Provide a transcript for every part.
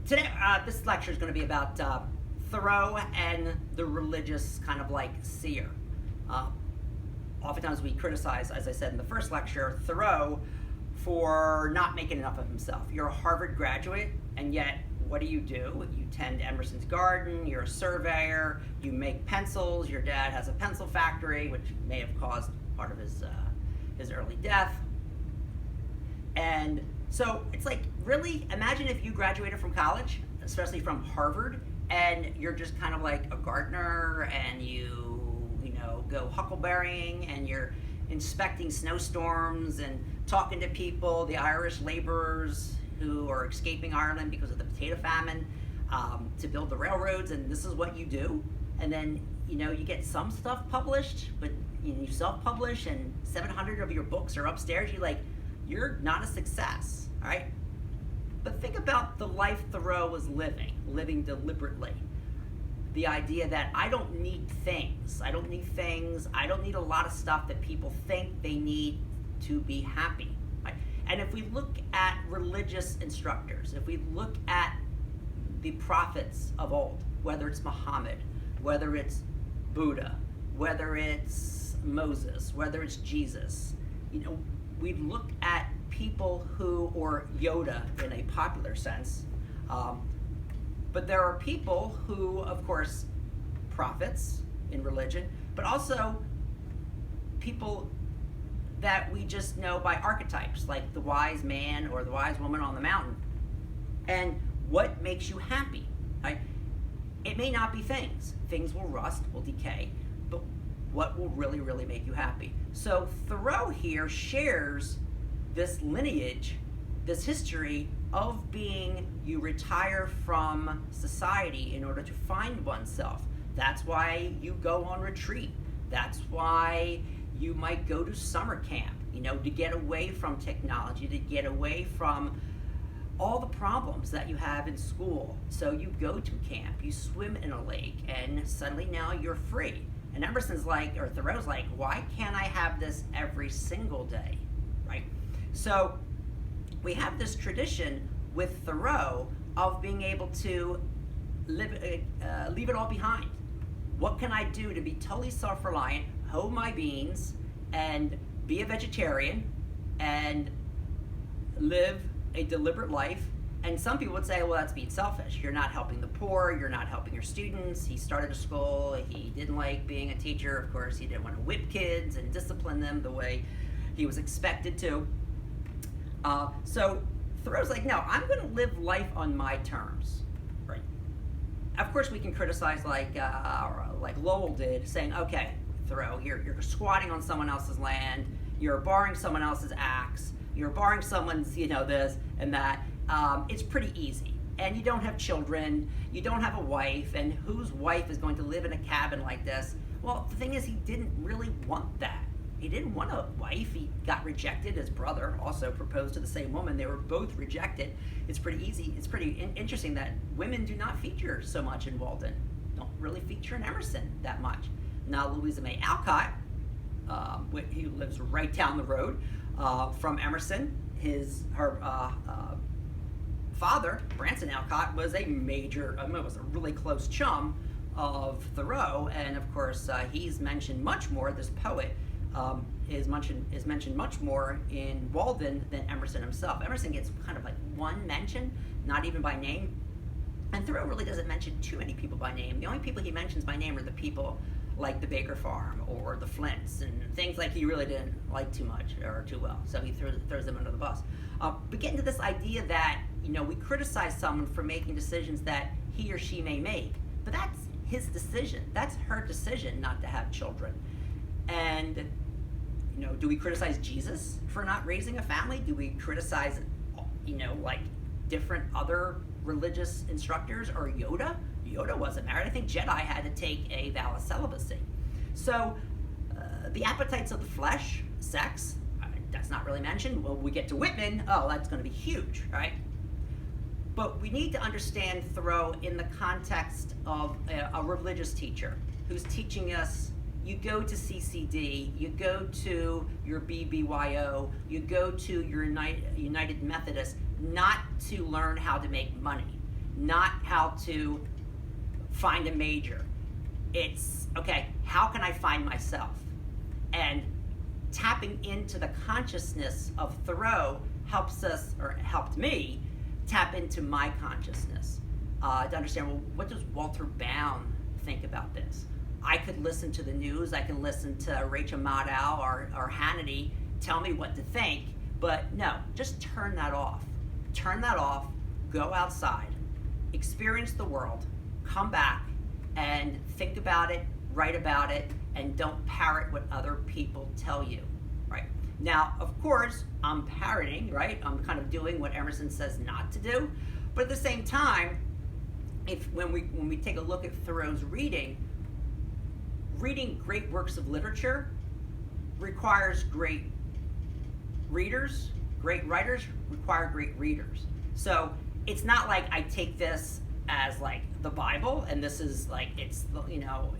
Today, this lecture is going to be about Thoreau and the religious kind of like seer. Oftentimes we criticize, as I said in the first lecture, Thoreau for not making enough of himself. You're a Harvard graduate, and yet what do? You tend Emerson's garden, you're a surveyor, you make pencils, your dad has a pencil factory, which may have caused part of his early death. And so it's like, really, imagine if you graduated from college, especially from Harvard, and you're just kind of like a gardener, and you go huckleberrying, and you're inspecting snowstorms and talking to people, the Irish laborers who are escaping Ireland because of the potato famine, to build the railroads, and this is what you do. And then you get some stuff published, but you self-publish, and 700 of your books are upstairs. You're not a success, all right? But think about the life Thoreau was living deliberately. The idea that I don't need things. I don't need a lot of stuff that people think they need to be happy. Right? And if we look at religious instructors, if we look at the prophets of old, whether it's Muhammad, whether it's Buddha, whether it's Moses, whether it's Jesus, we look at people who, or Yoda in a popular sense, but there are people who, of course, prophets in religion, but also people that we just know by archetypes, like the wise man or the wise woman on the mountain. And what makes you happy? Right? It may not be things. Things will rust, will decay, but what will really, really make you happy? So Thoreau here shares this lineage, this history of you retire from society in order to find oneself. That's why you go on retreat. That's why you might go to summer camp, to get away from technology, to get away from all the problems that you have in school. So you go to camp, you swim in a lake, and suddenly now you're free. And Thoreau's like, why can't I have this every single day, right? So we have this tradition with Thoreau of being able to leave it all behind. What can I do to be totally self-reliant, hoe my beans, and be a vegetarian, and live a deliberate life? And some people would say, well, that's being selfish. You're not helping the poor, you're not helping your students. He started a school, he didn't like being a teacher. Of course, he didn't want to whip kids and discipline them the way he was expected to. So Thoreau's like, no, I'm going to live life on my terms, right? Of course, we can criticize like Lowell did, saying, okay, Thoreau, you're squatting on someone else's land, you're borrowing someone else's axe, you're borrowing someone's, this and that. It's pretty easy. And you don't have children, you don't have a wife, and whose wife is going to live in a cabin like this? Well, the thing is, he didn't really want that. He didn't want a wife. He got rejected. His brother also proposed to the same woman. They were both rejected. It's pretty easy. It's pretty interesting that women do not feature so much in Walden. Don't really feature in Emerson that much. Now, Louisa May Alcott, who lives right down the road from Emerson, her father, Branson Alcott, was a really close chum of Thoreau, and of course he's mentioned much more. This poet is mentioned much more in Walden than Emerson himself. Emerson gets kind of like one mention, not even by name, and Thoreau really doesn't mention too many people by name. The only people he mentions by name are the people like the Baker Farm or the Flints, and things like he really didn't like too much or too well, so he throws them under the bus. But getting to this idea that we criticize someone for making decisions that he or she may make, but that's his decision. That's her decision not to have children. And do we criticize Jesus for not raising a family? Do we criticize like different other religious instructors, or Yoda? Yoda wasn't married. I think Jedi had to take a vow of celibacy. So the appetites of the flesh, sex, that's not really mentioned. Well, we get to Whitman, oh, that's going to be huge, right? But we need to understand Thoreau in the context of a religious teacher who's teaching us, you go to CCD, you go to your BBYO, you go to your United Methodist, not to learn how to make money. not how to find a major. It's, okay, how can I find myself? And tapping into the consciousness of Thoreau helped me tap into my consciousness to understand, well, what does Walter Bowne think about this? I could listen to the news, I can listen to Rachel Maddow or Hannity tell me what to think, but no, just turn that off. Turn that off, go outside, experience the world, come back and think about it, write about it, and don't parrot what other people tell you, right? Now, of course, I'm parroting, right? I'm kind of doing what Emerson says not to do, but at the same time, when we take a look at Thoreau's reading great works of literature requires great readers. Great writers require great readers. So it's not like I take this as like the Bible, and this is like, it's, you know,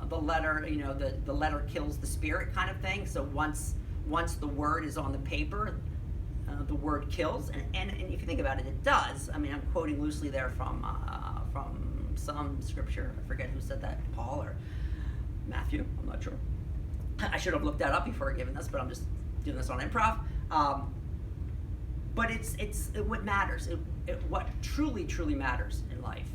the letter, you know, the letter kills the spirit kind of thing. So once the word is on the paper, the word kills, and if you think about it, it does. I mean, I'm quoting loosely there from some scripture. I forget who said that, Paul or Matthew, I'm not sure. I should have looked that up before giving this, but I'm just doing this on improv. But it's what matters. What truly matters in life.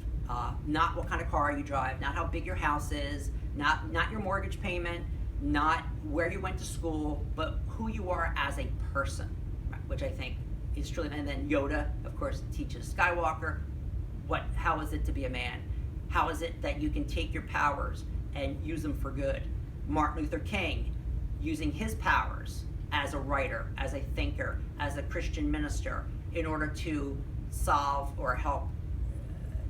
Not what kind of car you drive, not how big your house is, not your mortgage payment, not where you went to school, but who you are as a person, right? Which I think is truly. And then Yoda, of course, teaches Skywalker how is it to be a man? How is it that you can take your powers and use them for good? Martin Luther King, using his powers as a writer, as a thinker, as a Christian minister, in order to solve or help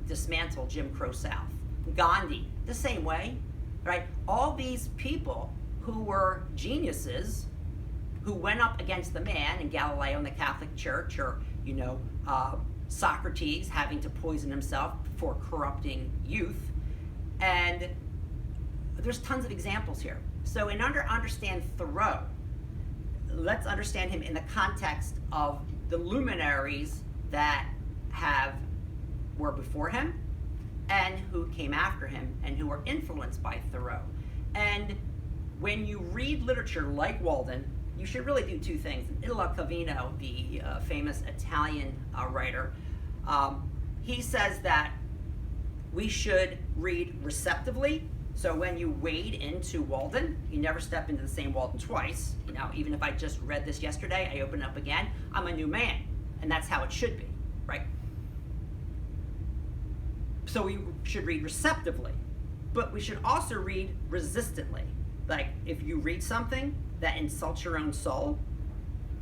dismantle Jim Crow South. Gandhi, the same way, right? All these people who were geniuses, who went up against the man, in Galileo in the Catholic Church, or, you know, Socrates having to poison himself for corrupting youth. And there's tons of examples here. So in order to understand Thoreau, let's understand him in the context of the luminaries that were before him and who came after him and who were influenced by Thoreau. And when you read literature like Walden, you should really do two things. Covino, the famous Italian writer, he says that we should read receptively. So when you wade into Walden, you never step into the same Walden twice. You know, even if I just read this yesterday, I open it up again, I'm a new man. And that's how it should be, right? So we should read receptively, but we should also read resistantly. Like, if you read something that insults your own soul,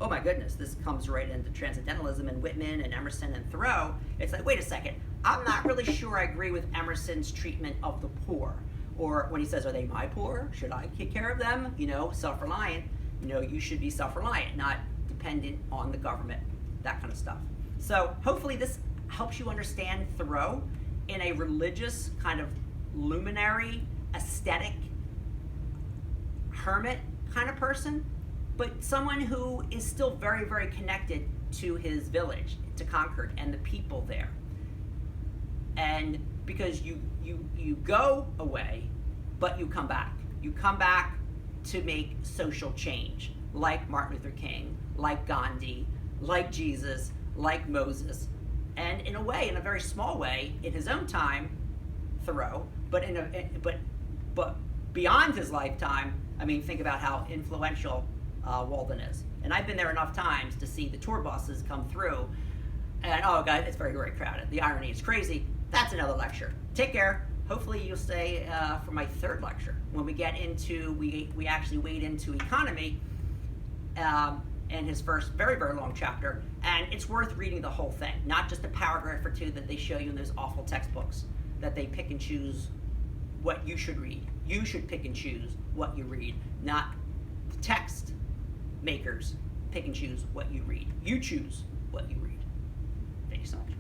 oh my goodness, this comes right into transcendentalism and Whitman and Emerson and Thoreau. It's like, wait a second, I'm not really sure I agree with Emerson's treatment of the poor. Or when he says, are they my poor? Should I take care of them? You know, self-reliant. You know, you should be self-reliant, not dependent on the government, that kind of stuff. So hopefully this helps you understand Thoreau in a religious kind of luminary, aesthetic, hermit kind of person, but someone who is still very, very connected to his village, to Concord, and the people there. And because you go away, but you come back. You come back to make social change, like Martin Luther King, like Gandhi, like Jesus, like Moses, and in a way, in a very small way, in his own time, Thoreau, but beyond his lifetime. I mean, think about how influential Walden is. And I've been there enough times to see the tour buses come through, and oh God, it's very, very crowded. The irony is crazy. That's another lecture. Take care. Hopefully you'll stay for my third lecture. When we get into, we actually wade into economy in his first very, very long chapter, and it's worth reading the whole thing, not just a paragraph or two that they show you in those awful textbooks that they pick and choose what you should read. You should pick and choose what you read, not text makers pick and choose what you read. You choose what you read. Thank you so much.